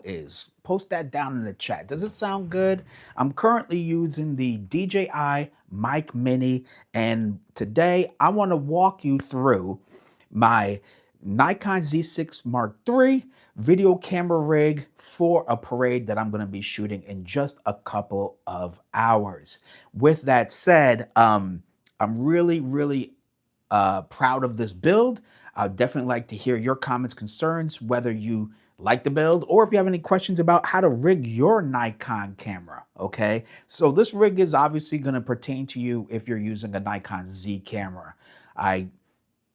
is. Post that down in the chat. Does it sound good? I'm currently using the DJI Mic Mini, and today I want to walk you through my Nikon Z6 Mark III video camera rig for a parade that I'm going to be shooting in just a couple of hours. With that said, I'm really proud of this build. I'd definitely like to hear your comments, concerns, whether you like the build or if you have any questions about how to rig your Nikon camera, okay? So this rig is obviously going to pertain to you if you're using a Nikon Z camera. I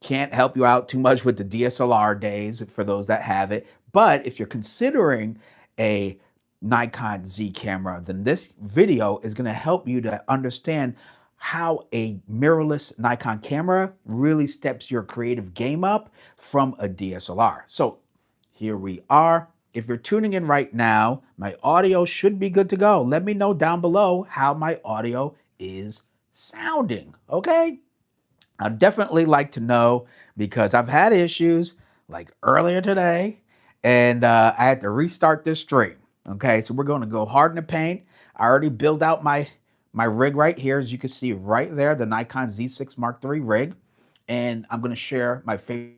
can't help you out too much with the DSLR days for those that have it, but if you're considering a Nikon Z camera, then this video is going to help you to understand how a mirrorless Nikon camera really steps your creative game up from a DSLR. So here we are. If you're tuning in right now, my audio should be good to go. Let me know down below how my audio is sounding, okay? I'd definitely like to know because I've had issues like earlier today and I had to restart this stream. Okay, so we're going to go hard in the paint. I already built out my rig right here, as you can see right there, the Nikon Z6 Mark III rig. And I'm going to share my favorite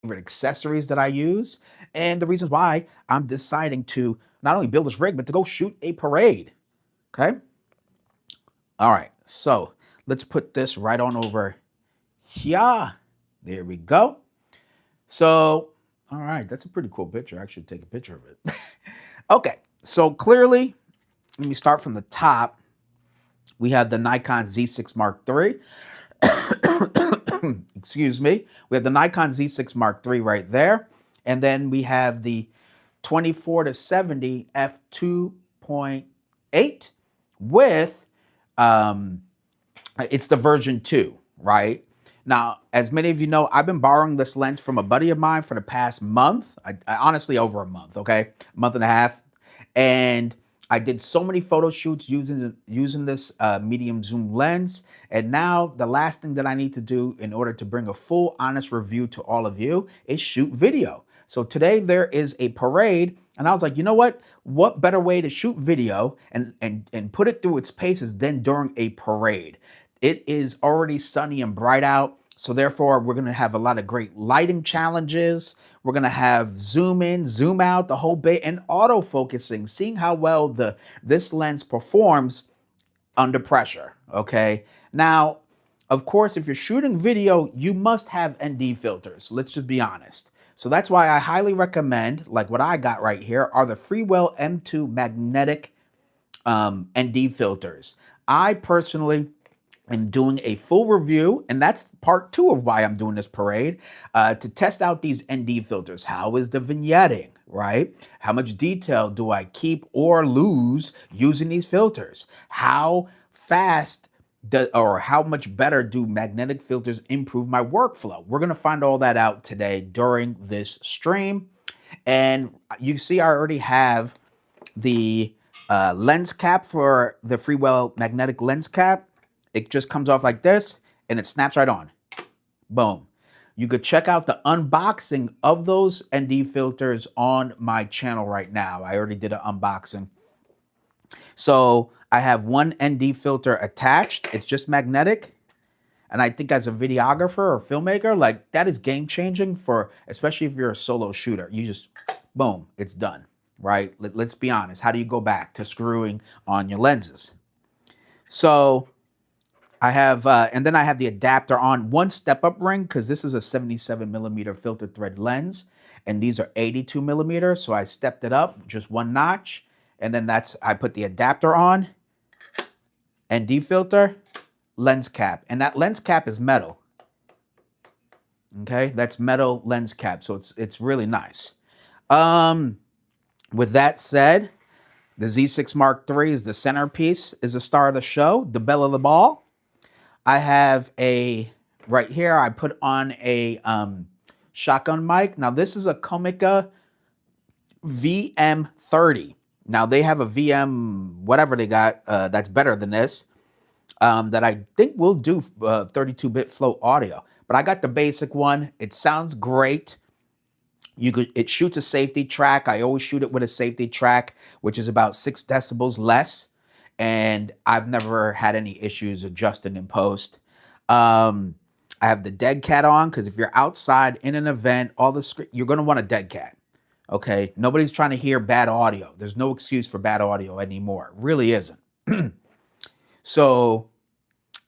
accessories that I use and the reasons why I'm deciding to not only build this rig, but to go shoot a parade. Okay. All right, so let's put this right on over here. There we go. So, all right, that's a pretty cool picture. I should take a picture of it. Okay, so clearly, let me start from the top. We have the Nikon Z6 Mark III. Excuse me. We have the Nikon Z6 Mark III right there. And then we have the 24-70 f2.8 with it's the version 2, right? Now, as many of you know, I've been borrowing this lens from a buddy of mine for the past month. I honestly, over a month, okay? Month and a half. And I did so many photo shoots using this medium zoom lens. And now the last thing that I need to do in order to bring a full, honest review to all of you is shoot video. So today there is a parade, and I was like, you know what? What better way to shoot video and put it through its paces than during a parade? It is already sunny and bright out, so therefore we're gonna have a lot of great lighting challenges. We're gonna have zoom in, zoom out, the whole bit, and auto focusing, seeing how well this lens performs under pressure, okay? Now, of course, if you're shooting video, you must have ND filters. Let's just be honest. So that's why I highly recommend, like what I got right here, are the Freewell M2 magnetic ND filters. I personally am doing a full review, and that's part 2 of why I'm doing this parade, to test out these ND filters. How is the vignetting, right? How much detail do I keep or lose using these filters? How fast or how much better do magnetic filters improve my workflow? We're going to find all that out today during this stream. And you see I already have the lens cap for the Freewell magnetic lens cap. It just comes off like this and it snaps right on. Boom. You could check out the unboxing of those ND filters on my channel right now. I already did an unboxing. So I have one ND filter attached. It's just magnetic. And I think as a videographer or filmmaker, like that is game changing for, especially if you're a solo shooter. You just, boom, it's done, right? Let's be honest. How do you go back to screwing on your lenses? So I have, and then I have the adapter on one step-up ring because this is a 77mm filter thread lens, and these are 82mm. So I stepped it up just one notch, and then I put the adapter on, ND filter, lens cap, and that lens cap is metal. Okay, that's metal lens cap, so it's really nice. With that said, the Z6 Mark III is the centerpiece, is the star of the show, the belle of the ball. I have right here, I put on a shotgun mic. Now, this is a Comica VM30. Now, they have a VM, whatever they got, that's better than this, that I think will do 32-bit float audio. But I got the basic one. It sounds great. It shoots a safety track. I always shoot it with a safety track, which is about 6 decibels less. And I've never had any issues adjusting in post. Um, I have the dead cat on because if you're outside in an event, you're going to want a dead cat. Okay. Nobody's trying to hear bad audio. There's no excuse for bad audio anymore. It really isn't. So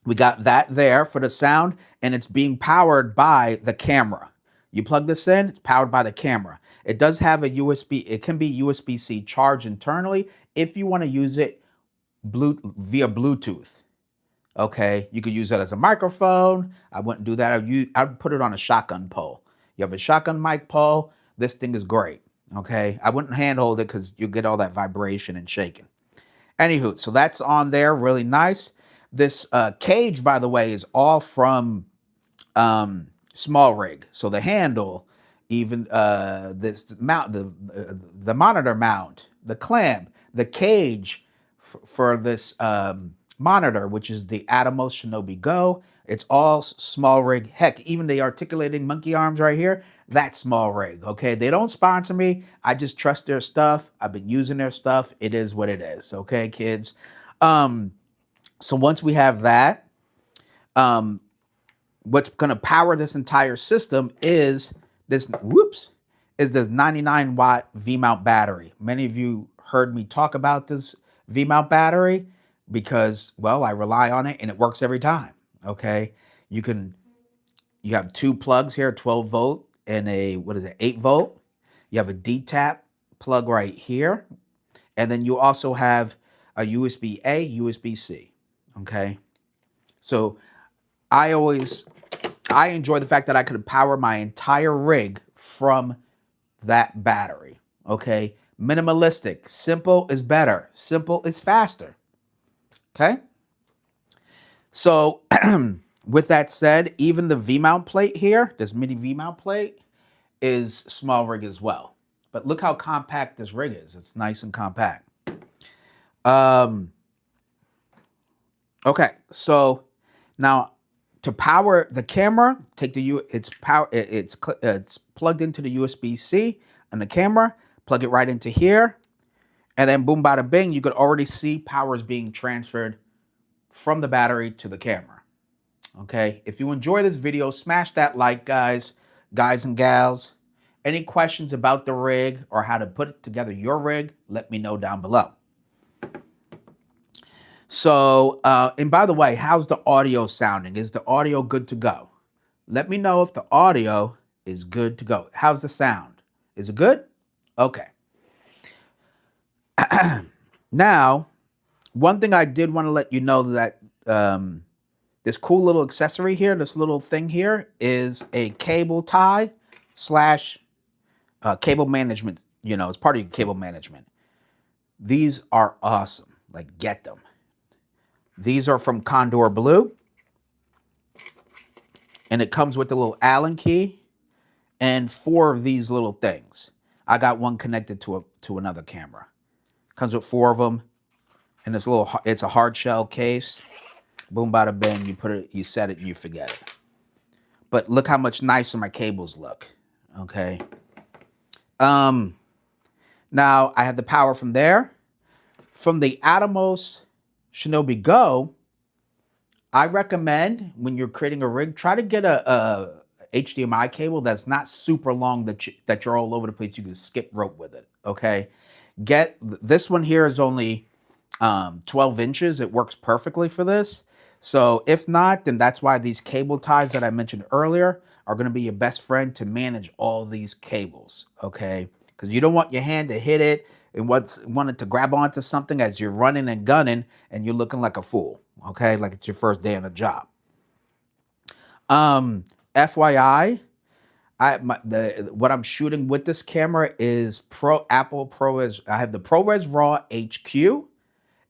we got that there for the sound, and it's being powered by the camera. You plug this in, it's powered by the camera. It does have a USB, it can be USB-C charged internally if you want to use it via Bluetooth. Okay, you could use that as a microphone. I wouldn't do that. I'd put it on a shotgun pole. You have a shotgun mic pole, this thing is great. Okay, I wouldn't handhold it because you get all that vibration and shaking. Anywho, so that's on there, really nice. This cage, by the way, is all from Small Rig. So the handle, even this mount, the monitor mount, the clamp, the cage for this monitor, which is the Atomos Shinobi Go. It's all Small Rig. Heck, even the articulating monkey arms right here, that's Small Rig. Okay, they don't sponsor me. I just trust their stuff. I've been using their stuff. It is what it is. Okay, kids. So once we have that, what's going to power this entire system is this 99-watt V-mount battery. Many of you heard me talk about this V-mount battery because, well, I rely on it and it works every time. Okay, you have 2 plugs here, 12 volt and a 8 volt. You have a D-tap plug right here, and then you also have a USB-A, USB-C. Okay, so I enjoy the fact that I could power my entire rig from that battery. Okay, minimalistic, simple is better, simple is faster. Okay, so with that said, even the V-mount plate here, this mini V-mount plate, is Small Rig as well. But look how compact this rig is. It's nice and compact. Okay, so now to power the camera, it's plugged into the USB-C on the camera, plug it right into here, and then boom, bada bing, you could already see power is being transferred from the battery to the camera. Okay, if you enjoy this video, smash that like, guys and gals. Any questions about the rig or how to put together your rig, let me know down below. So, and by the way, how's the audio sounding? Is the audio good to go? Let me know if the audio is good to go. How's the sound? Is it good? Okay. Now, one thing I did want to let you know that this cool little accessory here, this little thing here, is a cable tie / cable management. You know, it's part of your cable management. These are awesome. Like, get them. These are from Condor Blue. And it comes with a little Allen key and 4 of these little things. I got one connected to another camera. Comes with 4 of them. And it's a hard shell case. Boom, bada bing, you set it and you forget it. But look how much nicer my cables look. Okay. Now I have the power from there. From the Atomos Shinobi Go, I recommend when you're creating a rig, try to get a HDMI cable that's not super long that you're all over the place. You can skip rope with it. Okay. This one here is only 12 inches. It works perfectly for this. So if not, then that's why these cable ties that I mentioned earlier are going to be your best friend to manage all these cables. Okay. Because you don't want your hand to hit it and want it to grab onto something as you're running and gunning and you're looking like a fool. Okay. Like it's your first day on the job. FYI, what I'm shooting with this camera is Apple ProRes. I have the ProRes RAW HQ,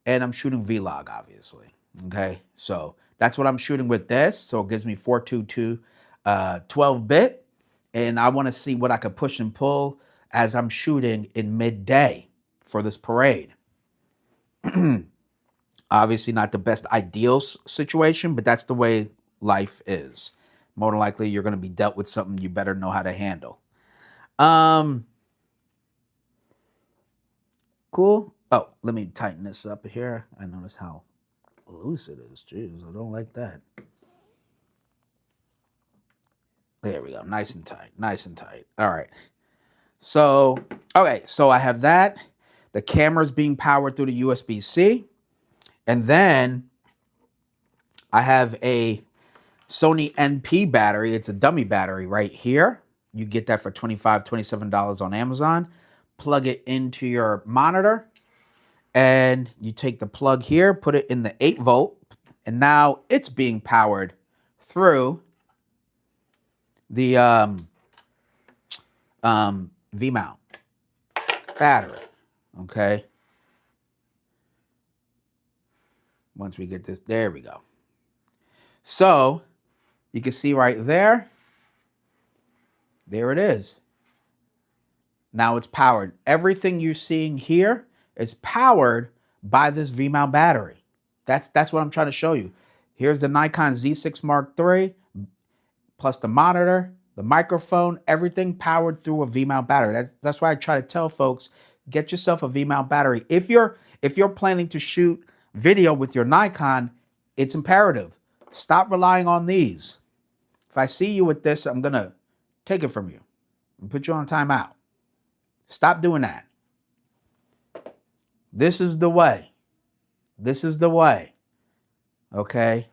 and I'm shooting Vlog, obviously. Okay, so that's what I'm shooting with this. So it gives me 422 12-bit, and I want to see what I could push and pull as I'm shooting in midday for this parade. Obviously, not the best ideal situation, but that's the way life is. More than likely, you're going to be dealt with something you better know how to handle. Cool. Oh, let me tighten this up here. I notice how loose it is. Jeez, I don't like that. There we go. Nice and tight. Nice and tight. All right. So, okay. So I have that. The camera's being powered through the USB-C. And then I have a Sony NP battery. It's a dummy battery right here. You get that for $25, $27 on Amazon. Plug it into your monitor. And you take the plug here, put it in the 8-volt. And now it's being powered through the V-mount battery, okay? Once we get this, there we go. So you can see right there, there it is. Now it's powered. Everything you're seeing here is powered by this V-mount battery. That's what I'm trying to show you. Here's the Nikon Z6 Mark III, plus the monitor, the microphone, everything powered through a V-mount battery. That's why I try to tell folks, get yourself a V-mount battery. If you're planning to shoot video with your Nikon, it's imperative. Stop relying on these. If I see you with this, I'm gonna take it from you and put you on timeout. Stop doing that. This is the way. This is the way. Okay?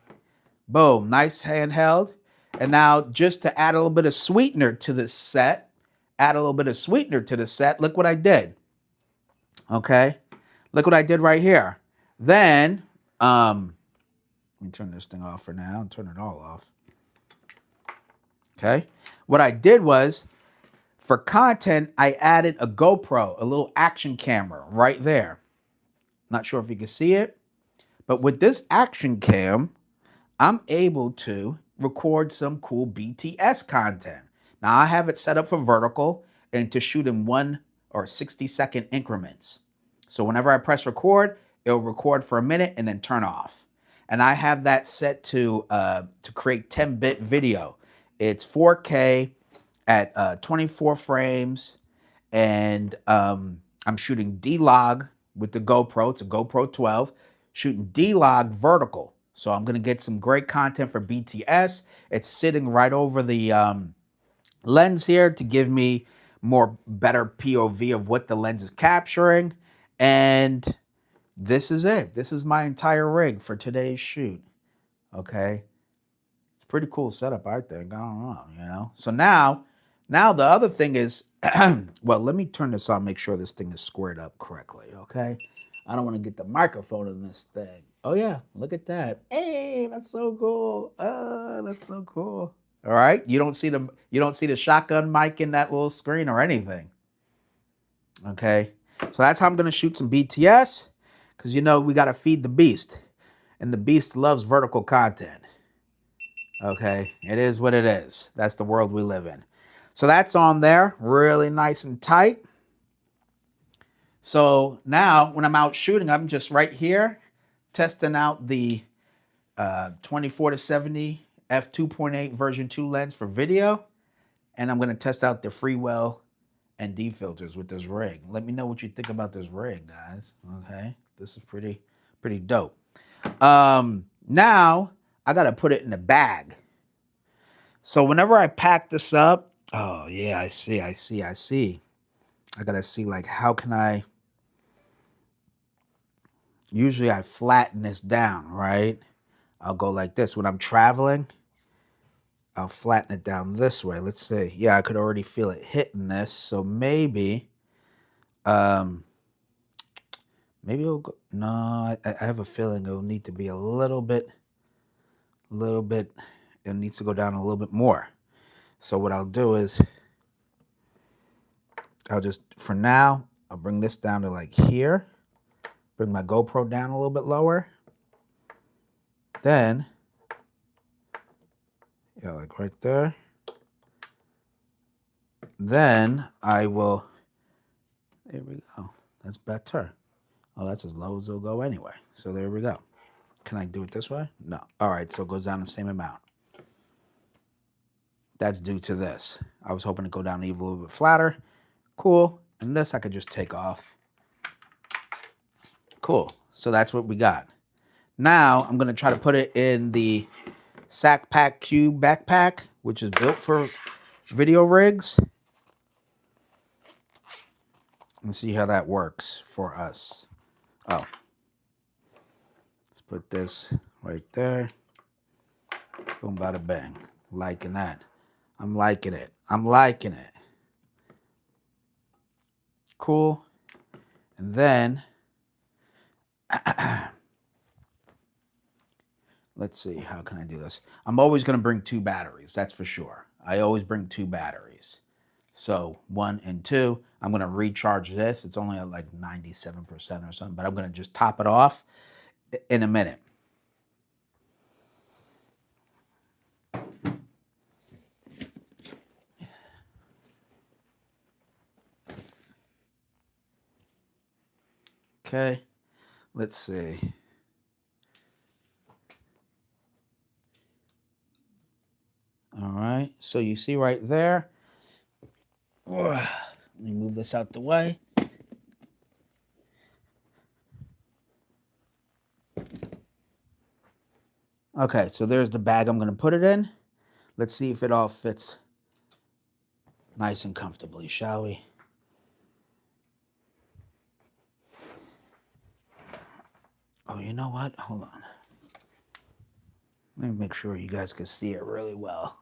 Boom, nice handheld. And now just to add a little bit of sweetener to this set, look what I did. Okay? Look what I did right here. Then, let me turn this thing off for now and turn it all off. Okay? What I did was, for content, I added a GoPro, a little action camera right there. Not sure if you can see it, but with this action cam, I'm able to record some cool BTS content. Now I have it set up for vertical and to shoot in 1 or 60-second increments. So whenever I press record, it'll record for a minute and then turn off. And I have that set to create 10-bit video. It's 4K at 24 frames, and I'm shooting D-Log with the GoPro. It's a GoPro 12, shooting D-Log vertical. So I'm going to get some great content for BTS. It's sitting right over the lens here to give me better POV of what the lens is capturing. And this is it. This is my entire rig for today's shoot. Okay. It's a pretty cool setup, I think. I don't know, you know. So now the other thing is, well, let me turn this on, make sure this thing is squared up correctly, okay? I don't want to get the microphone in this thing. Oh yeah, look at that. Hey, that's so cool. That's so cool. All right, you don't see the shotgun mic in that little screen or anything. Okay, so that's how I'm gonna shoot some BTS, because you know we gotta feed the beast, and the beast loves vertical content. Okay, it is what it is. That's the world we live in. So that's on there, really nice and tight. So now when I'm out shooting, I'm just right here testing out the 24-70 f2.8 version 2 lens for video. And I'm going to test out the Freewell and D filters with this rig. Let me know what you think about this rig, guys. Okay, this is pretty dope. Now I got to put it in a bag. So whenever I pack this up, oh yeah, I see. I got to see, like, how can I... Usually I flatten this down, right? I'll go like this. When I'm traveling, I'll flatten it down this way. Let's see. Yeah, I could already feel it hitting this. So maybe, maybe it'll go... No, I have a feeling it'll need to be a little bit, it needs to go down a little bit more. So what I'll do is, I'll just, for now, I'll bring this down to like here. Bring my GoPro down a little bit lower. Then, yeah, like right there. Then I will, there we go. That's better. Oh, that's as low as it'll go anyway. So there we go. Can I do it this way? No. All right, so it goes down the same amount. That's due to this. I was hoping to go down even a little bit flatter. Cool. And this I could just take off. Cool. So that's what we got. Now I'm going to try to put it in the Sack Pack Cube backpack, which is built for video rigs. Let's see how that works for us. Oh. Let's put this right there. Boom, bada bang. Liking that. I'm liking it. I'm liking it. Cool. And then let's see, how can I do this? I'm always going to bring 2 batteries, that's for sure. I always bring 2 batteries. So 1 and 2. I'm going to recharge this. It's only at like 97% or something, but I'm going to just top it off in a minute. Okay, let's see. All right, so you see right there. Let me move this out the way. Okay, so there's the bag I'm going to put it in. Let's see if it all fits nice and comfortably, shall we? Oh, you know what? Hold on. Let me make sure you guys can see it really well.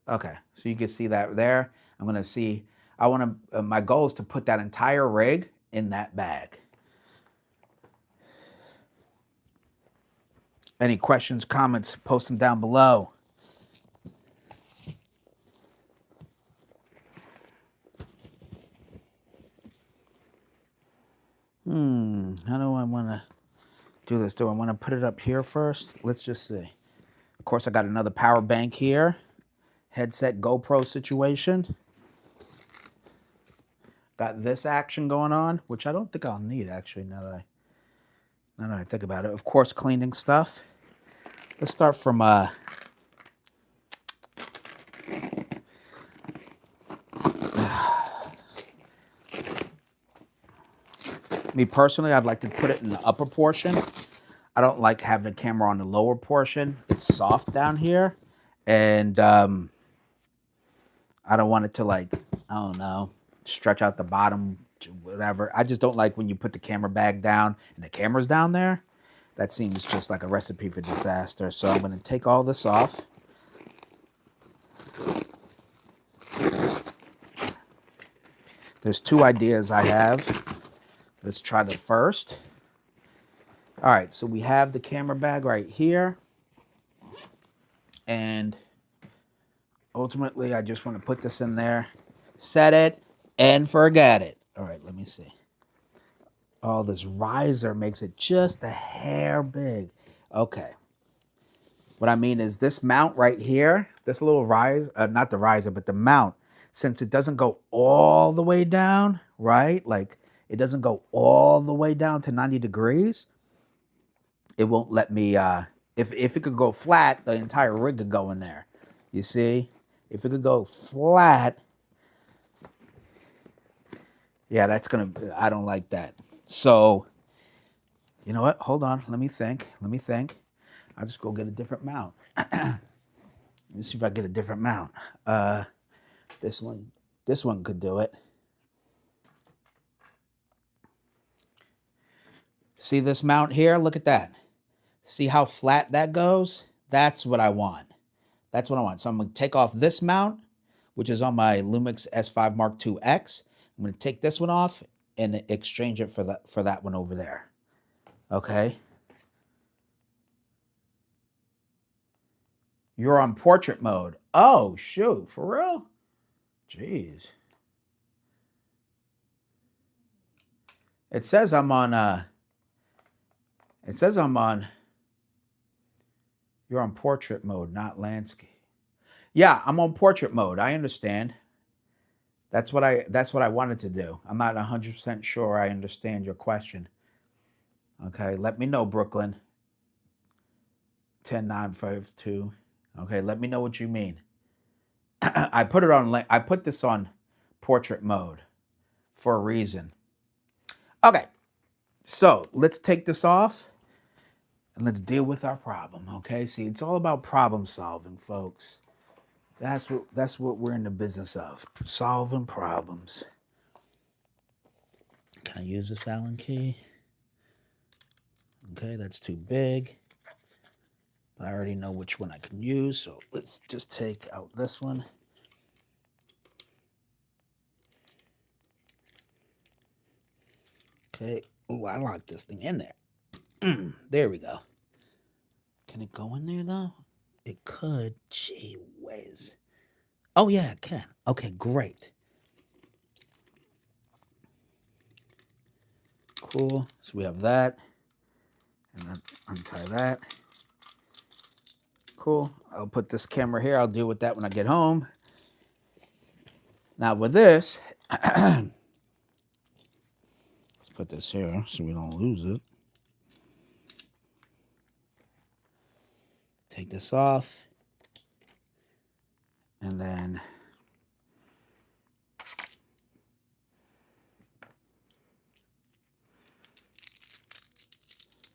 Okay, so you can see that there. I'm going to see, I want to, my goal is to put that entire rig in that bag. Any questions, comments, post them down below. How do I want to do this? Do I want to put it up here first? Let's just see. Of course, I got another power bank here. Headset GoPro situation. Got this action going on, which I don't think I'll need actually now that I think about it. Of course, cleaning stuff. Let's start from me personally, I'd like to put it in the upper portion. I don't like having the camera on the lower portion. It's soft down here, and I don't want it to, like, I don't know, stretch out the bottom, whatever. I just don't like when you put the camera bag down and the camera's down there. That seems just like a recipe for disaster. So I'm going to take all this off. There's 2 ideas I have. Let's try the first. All right, so we have the camera bag right here. And ultimately, I just want to put this in there, set it, and forget it. All right, let me see. Oh, this riser makes it just a hair big. Okay. What I mean is this mount right here, this little riser, not the riser, but the mount, since it doesn't go all the way down, right? Like, it doesn't go all the way down to 90 degrees. It won't let me, if it could go flat, the entire rig could go in there. You see? If it could go flat, yeah, that's going to, I don't like that. So, you know what? Hold on. Let me think. I'll just go get a different mount. Let me see if I get a different mount. This one could do it. See this mount here? Look at that. See how flat that goes? That's what I want. That's what I want. So I'm going to take off this mount, which is on my Lumix S5 Mark II X. I'm going to take this one off and exchange it for that one over there. Okay. You're on portrait mode. Oh, shoot. For real? Jeez. It says I'm on, you're on portrait mode, not landscape. Yeah, I'm on portrait mode. I understand. That's what I wanted to do. I'm not 100% sure I understand your question. Okay, let me know, Brooklyn. 10952. Okay, let me know what you mean. I put this on portrait mode for a reason. Okay, so let's take this off and let's deal with our problem. Okay, see, it's all about problem solving, folks. That's what we're in the business of, solving problems. Can I use this Allen key? Okay, that's too big. But I already know which one I can use, so let's just take out this one. Okay. Oh, I locked this thing in there. There we go. Can it go in there though? It could. Gee whiz. Oh yeah, it can. Okay, great. Cool. So we have that. And then untie that. Cool. I'll put this camera here. I'll deal with that when I get home. Now with this, let's put this here so we don't lose it. Take this off. And then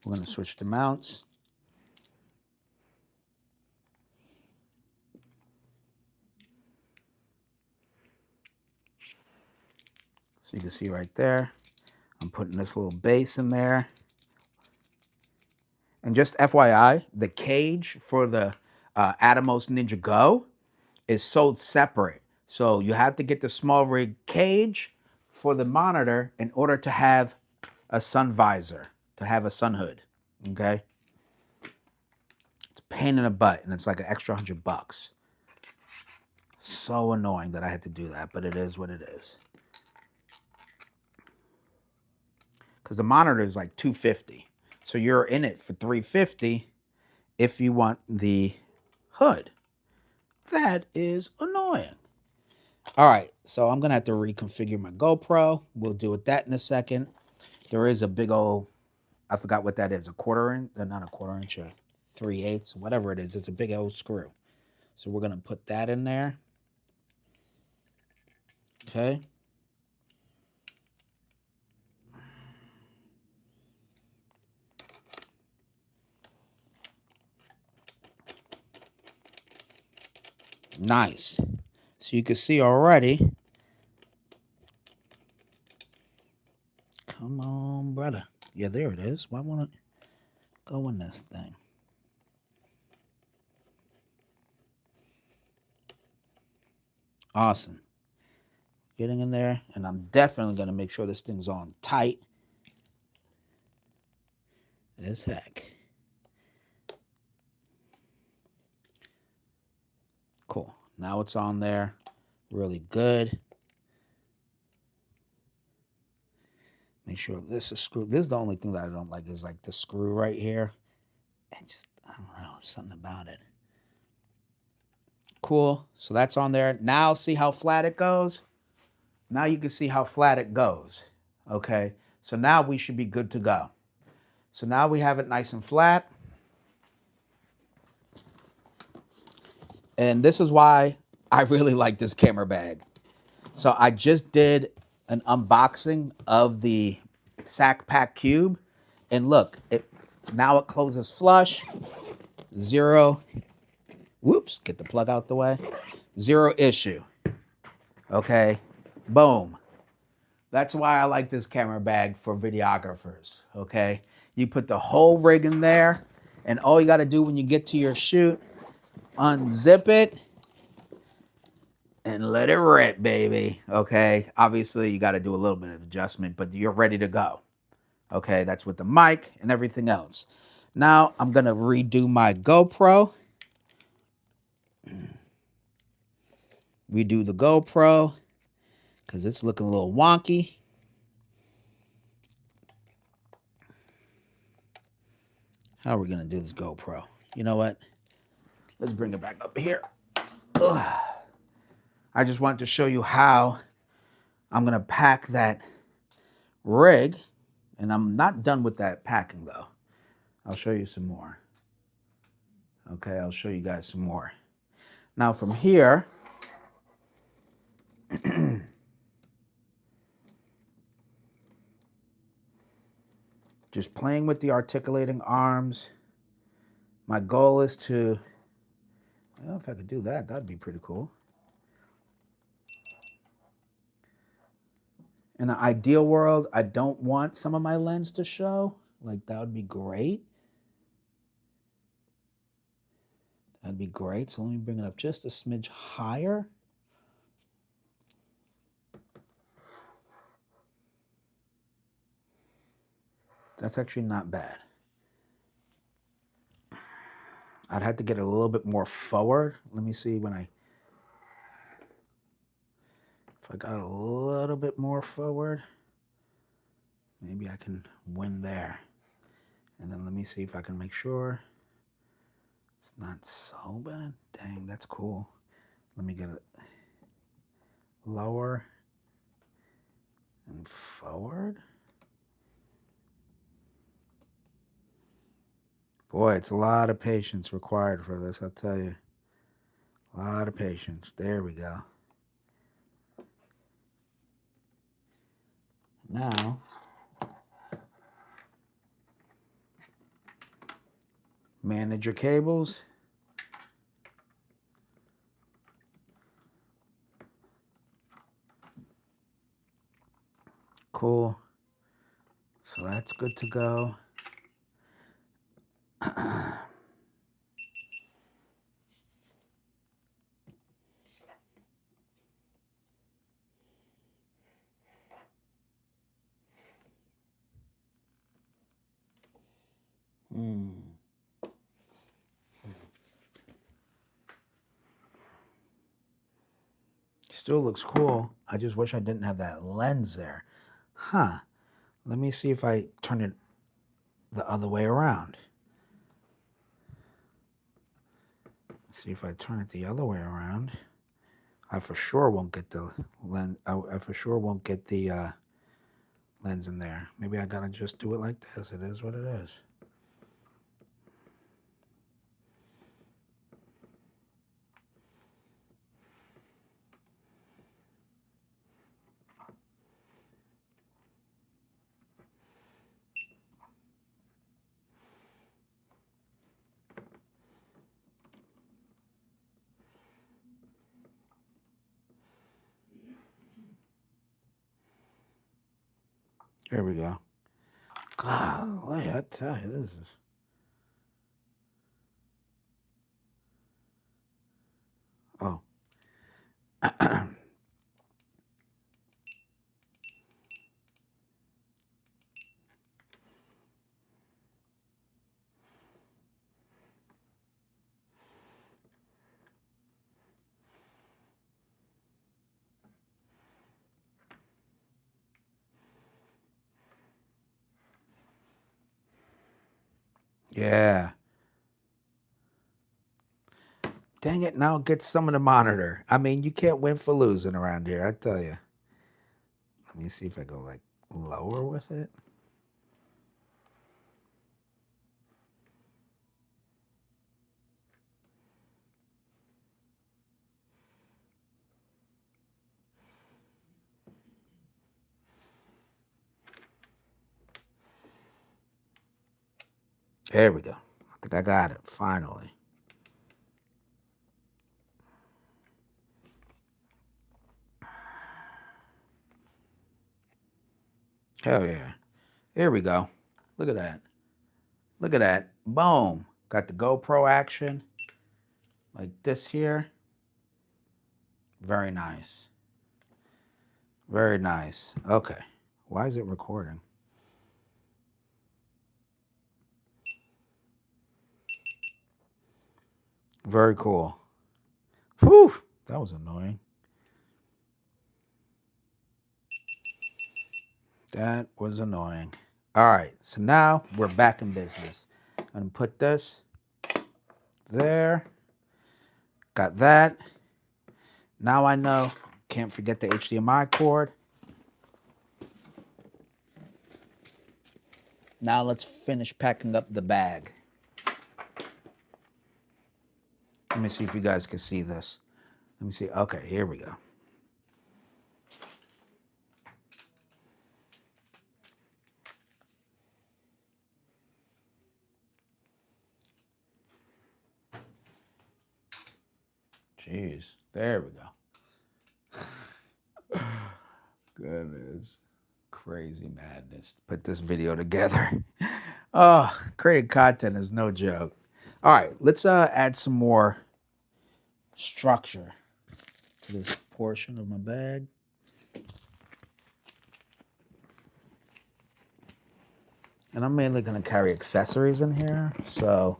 we're going to switch to mounts. So you can see right there, I'm putting this little base in there. And just FYI, the cage for the Atomos Ninja Go is sold separate. So you have to get the small rig cage for the monitor in order to have a sun visor, to have a sun hood, okay? It's a pain in the butt, and it's like an extra $100. So annoying that I had to do that, but it is what it is. Because the monitor is like $250. So you're in it for $350 if you want the hood. That is annoying. All right, so I'm going to have to reconfigure my GoPro. We'll deal with that in a second. There is a big old, I forgot what that is, a quarter inch, not a quarter inch, a 3/8, whatever it is. It's a big old screw. So we're going to put that in there. Okay. Nice. So you can see already. Come on, brother. Yeah, there it is. Why won't it go in this thing? Awesome. Getting in there, and I'm definitely going to make sure this thing's on tight as heck. Cool. Now it's on there. Really good. Make sure this is screwed. This is the only thing that I don't like is like the screw right here. And just, I don't know, something about it. Cool. So that's on there. Now see how flat it goes? Now you can see how flat it goes. Okay. So now we should be good to go. So now we have it nice and flat. And this is why I really like this camera bag. So I just did an unboxing of the Sack Pack Cube. And look, now it closes flush. Zero. Whoops, get the plug out the way. Zero issue. Okay, boom. That's why I like this camera bag for videographers, okay? You put the whole rig in there, and all you gotta do when you get to your shoot, unzip it, and let it rip, baby, okay? Obviously, you gotta do a little bit of adjustment, but you're ready to go, okay? That's with the mic and everything else. Now, I'm gonna redo my GoPro. Redo the GoPro, because it's looking a little wonky. How are we going to do this GoPro? You know what? Let's bring it back up here. Ugh. I just wanted to show you how I'm going to pack that rig. And I'm not done with that packing, though. I'll show you some more. Okay, I'll show you guys some more. Now, from here, Just playing with the articulating arms. My goal is to, I don't know if I could do that. That'd be pretty cool. In an ideal world, I don't want some of my lens to show. Like, that would be great. That'd be great. So let me bring it up just a smidge higher. That's actually not bad. I'd have to get it a little bit more forward. Let me see when if I got a little bit more forward, maybe I can win there. And then let me see if I can make sure it's not so bad. Dang, that's cool. Let me get it lower and forward. Boy, it's a lot of patience required for this, I'll tell you. A lot of patience. There we go. Now, manage your cables. Cool. So that's good to go. Still looks cool. I just wish I didn't have that lens there. Huh. Let me see if I turn it the other way around. See if I turn it the other way around. I for sure won't get the lens. I for sure won't get the lens in there. Maybe I gotta just do it like this. It is what it is. There we go. Golly, I tell you, this is. Oh. Yeah. Dang it, now get some of the monitor. I mean, you can't win for losing around here, I tell you. Let me see if I go like lower with it. There we go. I think I got it, finally. Hell yeah. Here we go. Look at that. Look at that. Boom. Got the GoPro action. Like this here. Very nice. Very nice. Okay. Why is it recording? Very cool. Whew. That was annoying. That was annoying. All right. So now we're back in business. I'm going to put this there. Got that. Now I know. Can't forget the HDMI cord. Now let's finish packing up the bag. Let me see if you guys can see this. Let me see. Okay, here we go. Jeez. There we go. Goodness. Crazy madness. Put this video together. Oh, creating content is no joke. All right, let's add some more structure to this portion of my bag. And I'm mainly going to carry accessories in here, so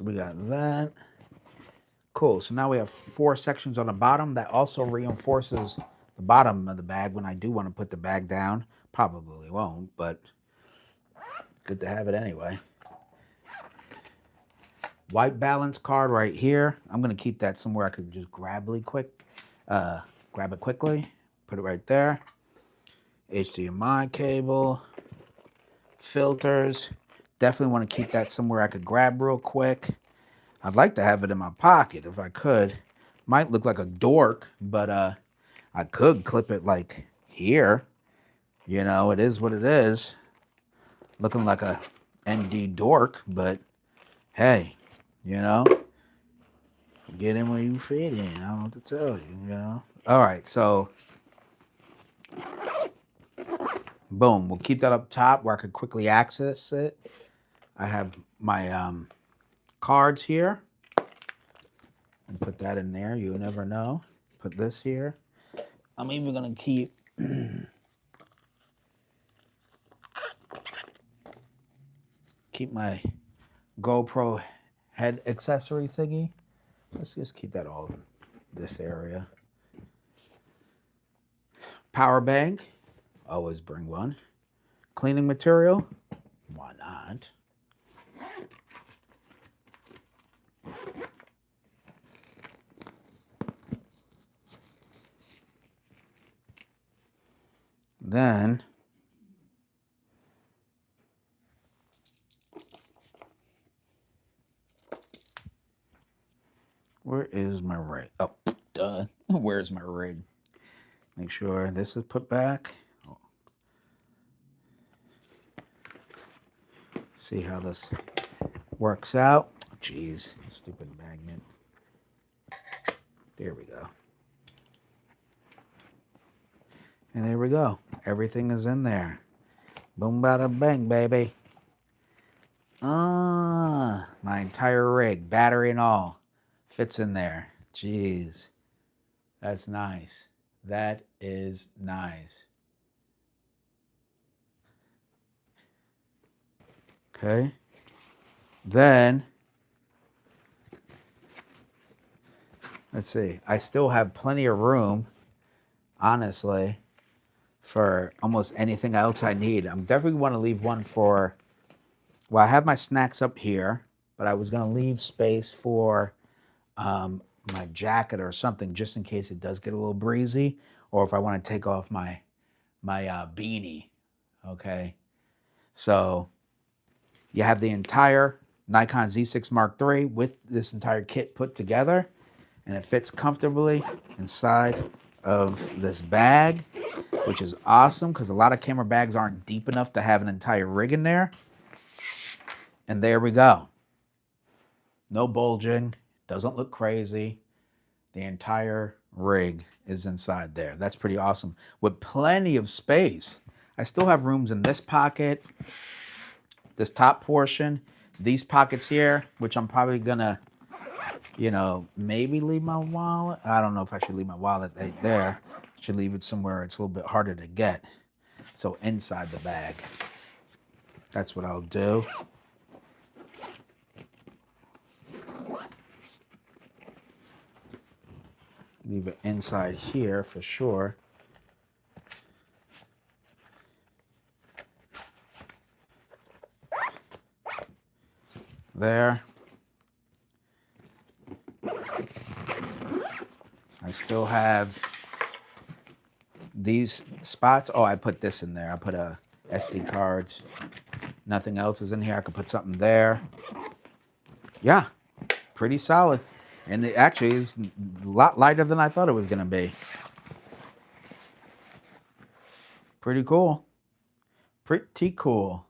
we got that. Cool. So now we have 4 sections on the bottom. That also reinforces the bottom of the bag when I do want to put the bag down. Probably won't, but good to have it anyway. White balance card right here. I'm going to keep that somewhere I could just grab it quickly. Put it right there. HDMI cable. Filters. Definitely want to keep that somewhere I could grab real quick. I'd like to have it in my pocket if I could. Might look like a dork, but I could clip it like here. You know, it is what it is. Looking like a ND dork, but hey, you know, get in where you fit in. I don't know what to tell you, you know. All right, so boom, we'll keep that up top where I could quickly access it. I have my cards here. And put that in there. You never know. Put this here. I'm even gonna keep my GoPro head accessory thingy. Let's just keep that all in this area. Power bank. Always bring one. Cleaning material. Why not? Then where is my rig? Oh, duh. Where's my rig? Make sure this is put back. See how this works out. Jeez, stupid magnet. There we go. And there we go. Everything is in there. Boom, bada, bang, baby. My entire rig, battery and all, fits in there. Jeez. That's nice. That is nice. Okay. Then, let's see. I still have plenty of room, honestly, for almost anything else I need. I'm definitely want to leave one for, well, I have my snacks up here, but I was going to leave space for my jacket or something just in case it does get a little breezy, or if I want to take off my beanie. Okay. So you have the entire Nikon Z6 Mark III with this entire kit put together, and it fits comfortably inside of this bag, which is awesome because a lot of camera bags aren't deep enough to have an entire rig in there. And there we go. No bulging, doesn't look crazy. The entire rig is inside there. That's pretty awesome. With plenty of space. I still have rooms in this pocket, this top portion, these pockets here, which I'm probably gonna, you know, maybe leave my wallet. I don't know if I should leave my wallet right there. I should leave it somewhere it's a little bit harder to get. So inside the bag. That's what I'll do. Leave it inside here for sure. There. Nice still have these spots. Oh, I put this in there. I put a SD cards. Nothing else is in here. I could put something there. Yeah, pretty solid. And it actually is a lot lighter than I thought it was going to be. Pretty cool. Pretty cool.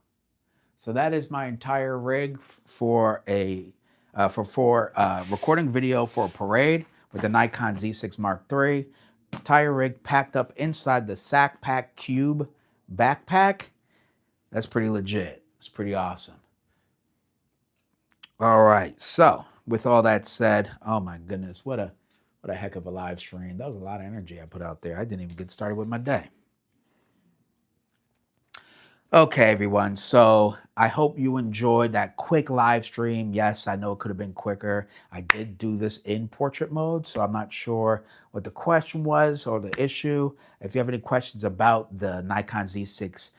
So that is my entire rig for a recording video for a parade with the Nikon Z6 Mark III. Entire rig packed up inside the Sack Pack Cube backpack. That's pretty legit. It's pretty awesome. All right. So with all that said, oh my goodness, what a heck of a live stream. That was a lot of energy I put out there. I didn't even get started with my day. Okay, everyone. So I hope you enjoyed that quick live stream. Yes, I know it could have been quicker. I did do this in portrait mode, so I'm not sure what the question was or the issue. If you have any questions about the Nikon Z6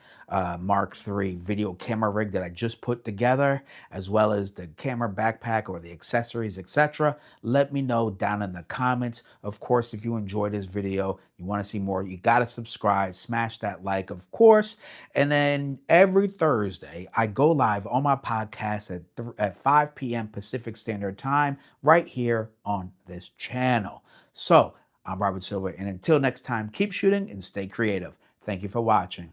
Mark III video camera rig that I just put together, as well as the camera backpack or the accessories, etc., let me know down in the comments. Of course, if you enjoyed this video, you want to see more, you got to subscribe, smash that like, of course. And then every Thursday, I go live on my podcast at 5 p.m. Pacific Standard Time, right here on this channel. So I'm Robert Silver, and until next time, keep shooting and stay creative. Thank you for watching.